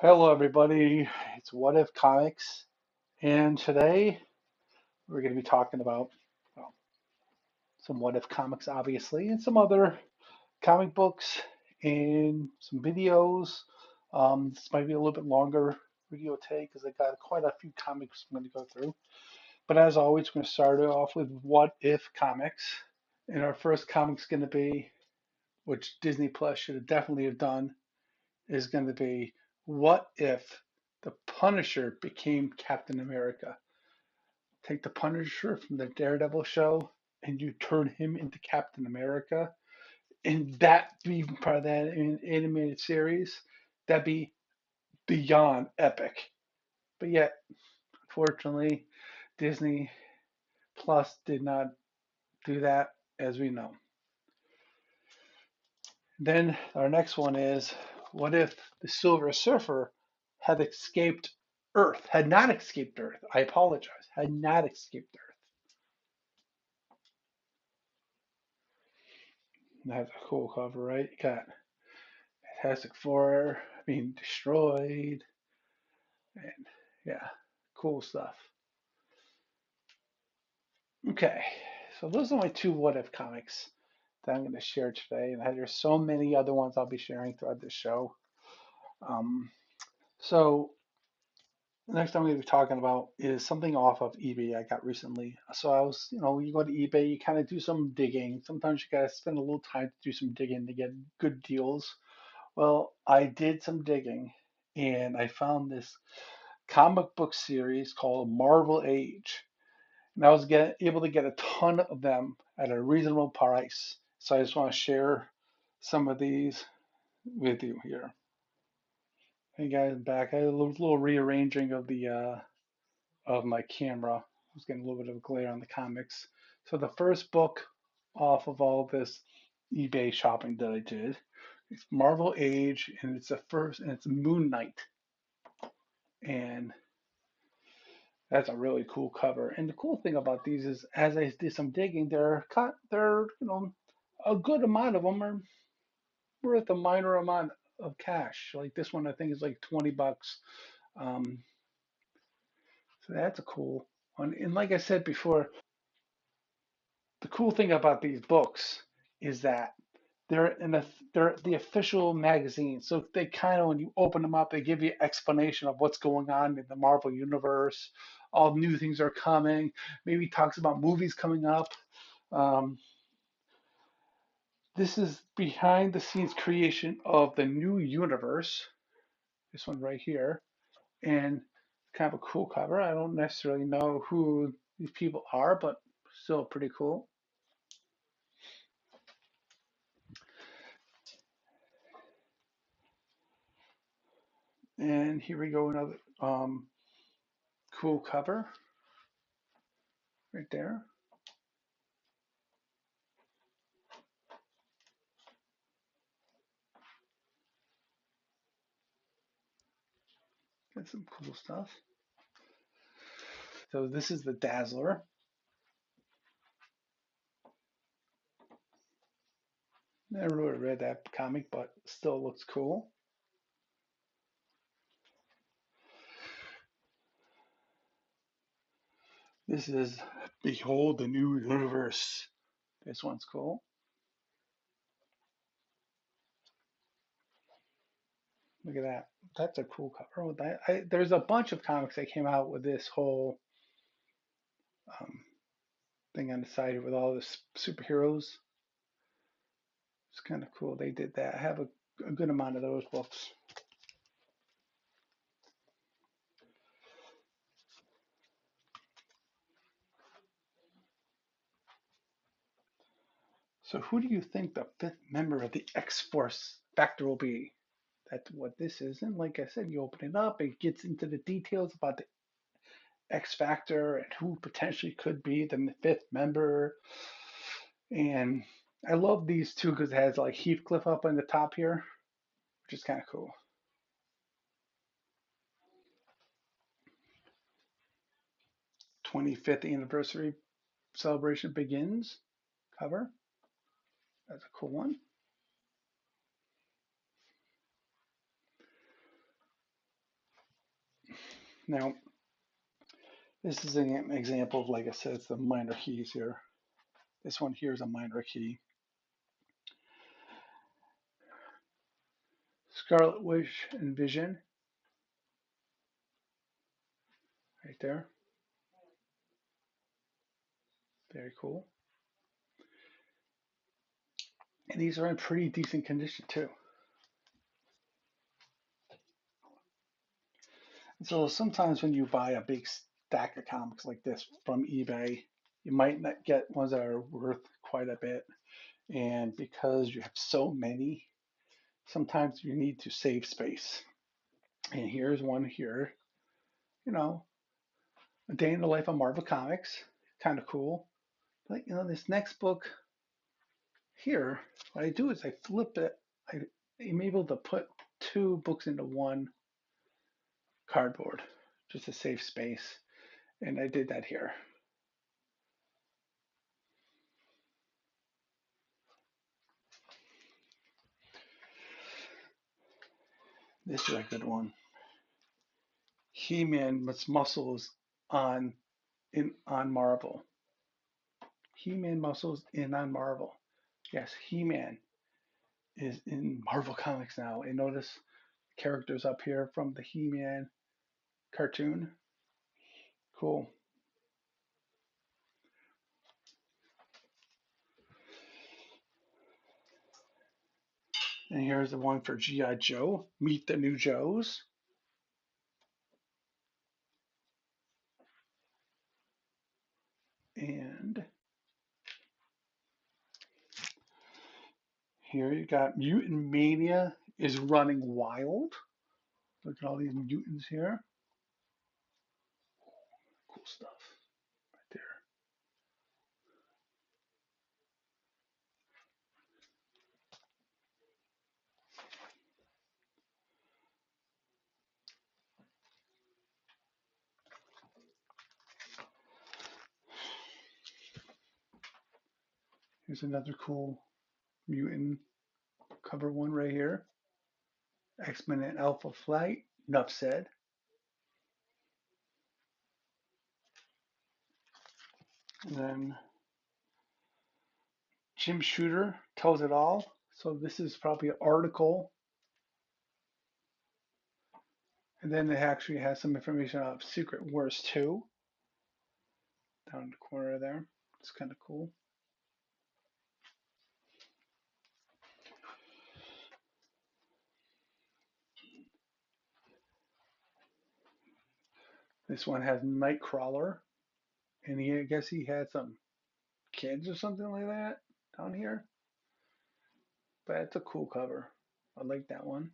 Hello, everybody. It's What If Comics, and today we're going to be talking about well, some What If comics, obviously, and some other comic books and some videos. This might be a little bit longer video today because I got quite a few comics I'm going to go through. But as always, we're going to start it off with What If Comics, and our first comic's going to be, which Disney Plus should have definitely have done, is going to be what if the Punisher became Captain America? Take the Punisher from the Daredevil show and you turn him into Captain America, and that be part of that animated series. That'd be beyond epic. But yet, unfortunately, Disney Plus did not do that, as we know. Then our next one is what if the Silver Surfer had escaped Earth, had not escaped Earth? I apologize, had not escaped Earth. That's a cool cover, right? You got Fantastic Four being destroyed, and yeah, cool stuff. Okay, so those are my two what if comics that I'm going to share today, and there's so many other ones I'll be sharing throughout this show. Um, so the next I'm going to be talking about is something off of eBay I got recently. So I was, you go to eBay, you kind of do some digging. Sometimes you got to spend a little time to do some digging to get good deals. Well, I did some digging and I found this comic book series called Marvel Age. And I was able to get a ton of them at a reasonable price. So I just want to share some of these with you here. Hey guys, I'm back. I had a little rearranging of my camera. I was getting a little bit of a glare on the comics. So the first book off of all this eBay shopping that I did, it's Marvel Age, and it's Moon Knight, and that's a really cool cover. And the cool thing about these is, as I did some digging, they're a good amount of them are worth a minor amount of cash. Like this one, I think is like $20. Um, so that's a cool one. And like I said before, the cool thing about these books is that they're the official magazine. So they kind of, when you open them up, they give you explanation of what's going on in the Marvel universe. All new things are coming. Maybe talks about movies coming up. Um, this is behind the scenes creation of the new universe. This one right here, and kind of a cool cover. I don't necessarily know who these people are, but still pretty cool. And here we go, another cool cover right there. Got some cool stuff. So this is the Dazzler. Never really read that comic, but still looks cool. This is Behold the New Universe. This one's cool. Look at that. That's a cool cover. There's a bunch of comics that came out with this whole um, thing on the side with all the superheroes. It's kind of cool. They did that. I have a good amount of those books. So who do you think the fifth member of the X-Force Factor will be? That's what this is. And like I said, you open it up, it gets into the details about the X Factor and who potentially could be the fifth member. And I love these two because it has like Heathcliff up on the top here, which is kind of cool. 25th anniversary celebration begins cover. That's a cool one. Now, this is an example of, like I said, it's the minor keys here. This one here is a minor key. Scarlet Witch and Vision, right there. Very cool. And these are in pretty decent condition too. So sometimes when you buy a big stack of comics like this from eBay, you might not get ones that are worth quite a bit. And because you have so many, sometimes you need to save space. And here's one here, you know, A Day in the Life of Marvel Comics, kind of cool. But this next book here, what I do is I flip it. I'm able to put two books into one cardboard just to save space. And I did that here. This is a good one. He-Man muscles on on Marvel. He-Man muscles in on Marvel. Yes, He-Man is in Marvel Comics now. And notice characters up here from the He-Man cartoon. Cool. And here's the one for G.I. Joe. Meet the New Joes. And here you got Mutant Mania is running wild. Look at all these mutants here. Cool stuff right there. Here's another cool mutant cover one right here. X-Men and Alpha Flight. Enough said. And then Jim Shooter tells it all. So this is probably an article. And then it actually has some information about Secret Wars 2 down in the corner there. It's kind of cool. This one has Nightcrawler, and I guess he had some kids or something like that down here. But it's a cool cover. I like that one.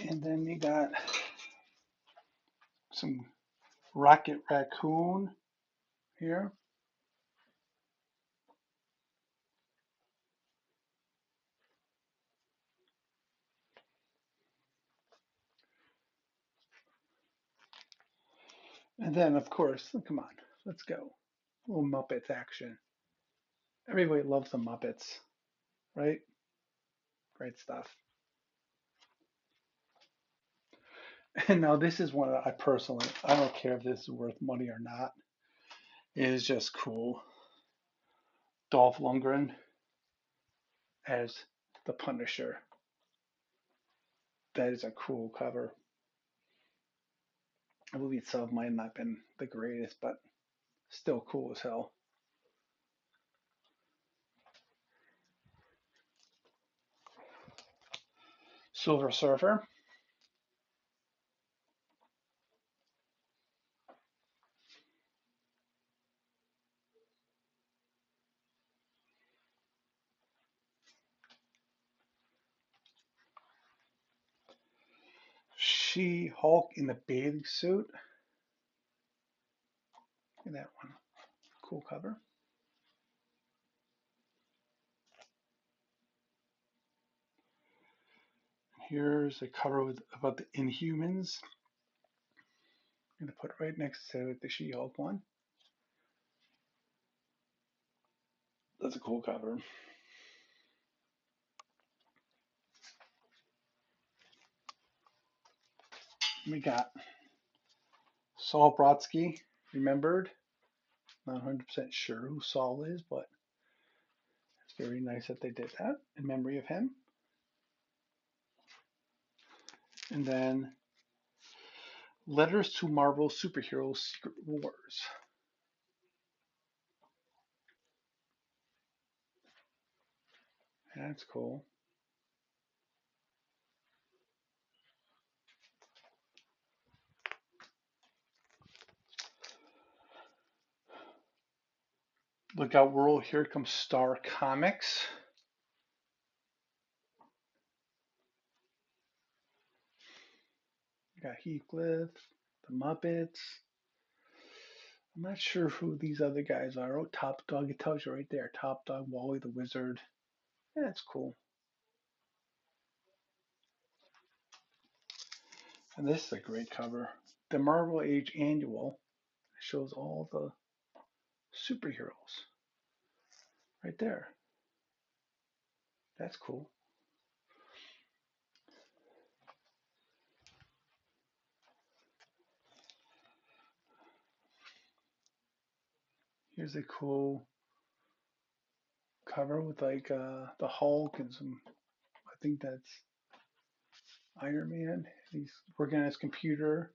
And then you got some Rocket Raccoon here. And then, of course, come on, let's go. A little Muppets action. Everybody loves the Muppets, right? Great stuff. And now this is one I personally, I don't care if this is worth money or not. It is just cool. Dolph Lundgren as the Punisher. That is a cool cover. The movie itself might not have been the greatest, but still cool as hell. Silver Surfer. She-Hulk in the bathing suit. Look at that one. Cool cover. Here's a cover about the Inhumans. I'm going to put it right next to the She-Hulk one. That's a cool cover. We got Saul Brodsky, remembered. Not 100% sure who Saul is, but it's very nice that they did that in memory of him. And then Letters to Marvel Superheroes Secret Wars. That's cool. Look out, world. Here comes Star Comics. We got Heathcliff, the Muppets. I'm not sure who these other guys are. Oh, Top Dog. It tells you right there. Top Dog, Wally the Wizard. Yeah, that's cool. And this is a great cover. The Marvel Age Annual shows all the superheroes right there. That's cool. Here's a cool cover with like the Hulk and some. I think that's Iron Man. He's working on his computer,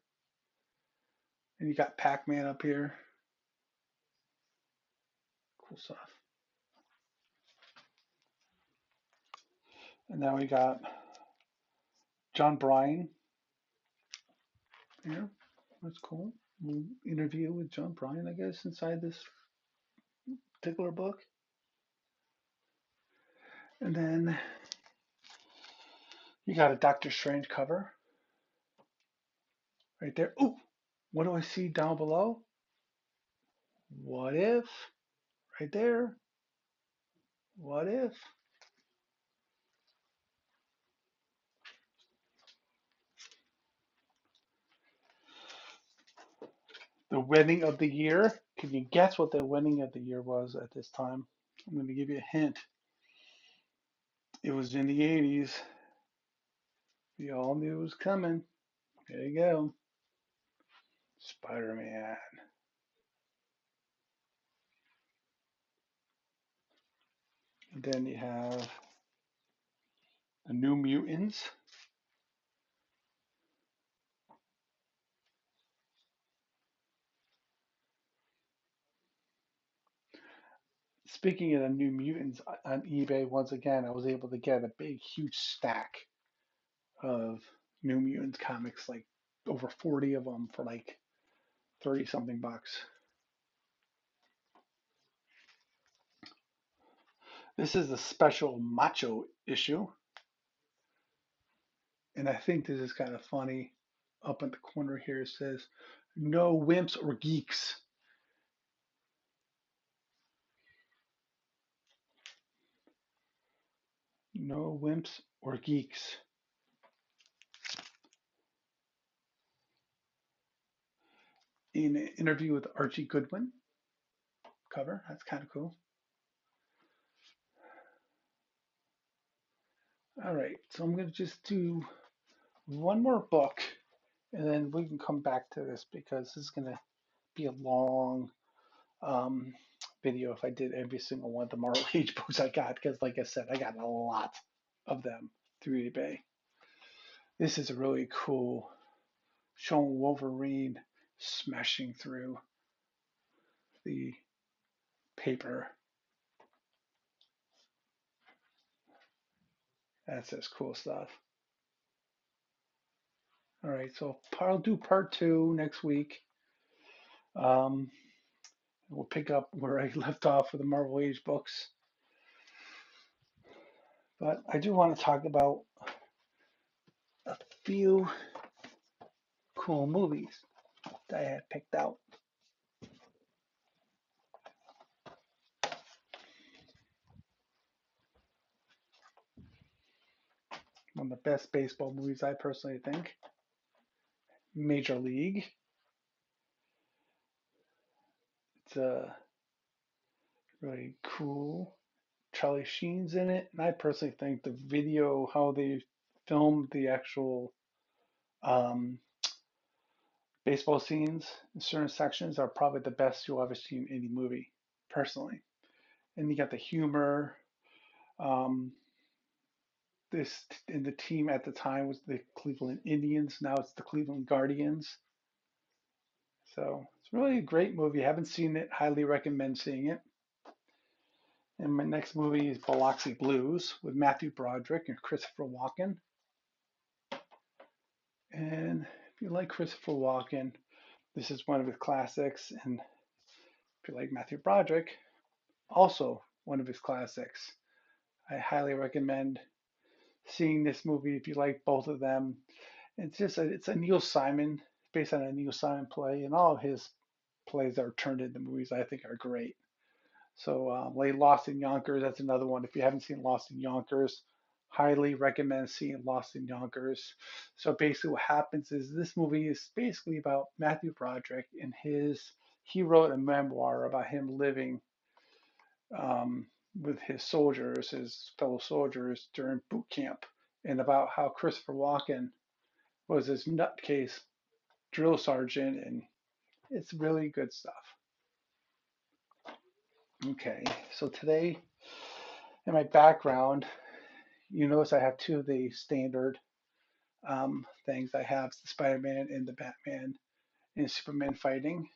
and you got Pac-Man up here. Cool stuff. And now we got John Bryan here. That's cool. We'll interview with John Bryan, I guess, inside this particular book. And then you got a Doctor Strange cover right there. Ooh, what do I see down below? What if? Right there. What if? The wedding of the year. Can you guess what the wedding of the year was at this time? I'm going to give you a hint. It was in the 80s. We all knew it was coming. There you go. Spider Man. And then you have the New Mutants. Speaking of the New Mutants, on eBay, once again, I was able to get a big, huge stack of New Mutants comics, like over 40 of them for like 30 something bucks. This is a special macho issue, and I think this is kind of funny. Up in the corner here it says, "No wimps or geeks." No wimps or geeks. In an interview with Archie Goodwin cover. That's kind of cool. All right, so I'm going to just do one more book, and then we can come back to this because this is going to be a long um, video if I did every single one of the Marvel Age books I got, because like I said, I got a lot of them through eBay. This is a really cool showing Wolverine smashing through the paper. That's just cool stuff. All right, so I'll do part two next week. Um, we'll pick up where I left off with the Marvel Age books. But I do want to talk about a few cool movies that I had picked out. One of the best baseball movies, I personally think. Major League. It's really cool. Charlie Sheen's in it, and I personally think the video, how they filmed the actual um, Baseball scenes in certain sections are probably the best you'll ever see in any movie, personally. And you got the humor. Um, this and the team at the time was the Cleveland Indians. Now it's the Cleveland Guardians. So it's really a great movie. Haven't seen it, highly recommend seeing it. And my next movie is Biloxi Blues with Matthew Broderick and Christopher Walken. And if you like Christopher Walken, this is one of his classics. And if you like Matthew Broderick, also one of his classics. I highly recommend seeing this movie if you like both of them. It's a Neil Simon, based on a Neil Simon play, and all of his plays that are turned into movies I think are great. So like Lost in Yonkers, that's another one. If you haven't seen Lost in Yonkers, highly recommend seeing Lost in Yonkers. So basically, what happens is this movie is basically about Matthew Broderick and his. He wrote a memoir about him living um, with his soldiers, his fellow soldiers during boot camp, and about how Christopher Walken was this nutcase drill sergeant, and it's really good stuff. Okay, so today in my background, you notice I have two of the standard things. I have the Spider-Man and the Batman and Superman fighting.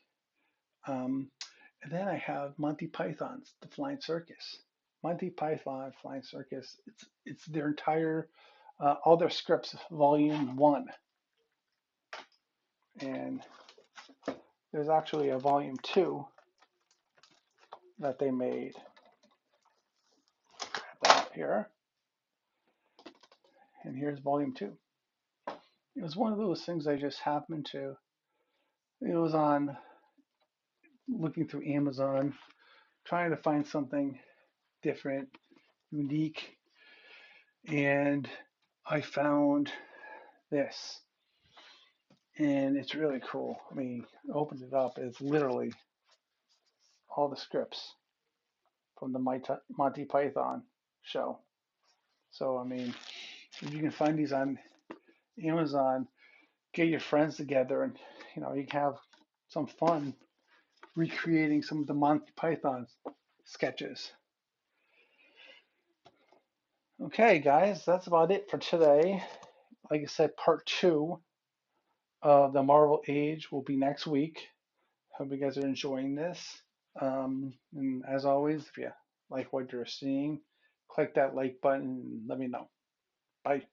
Um, and then I have Monty Python's The Flying Circus. Monty Python Flying Circus. It's their entire all their scripts, volume one, and there's actually a volume two that they made. That here, and here's volume two. It was one of those things I just happened to. It was on looking through Amazon, trying to find something different, unique, and I found this, and it's really cool. I mean, opened it up, it's literally all the scripts from the Monty Python show. So, I mean, if you can find these on Amazon, get your friends together and, you can have some fun recreating some of the Monty Python sketches. Okay, guys, that's about it for today. Like I said, part two of the Marvel Age will be next week. Hope you guys are enjoying this. And as always, if you like what you're seeing, click that like button and let me know. Bye.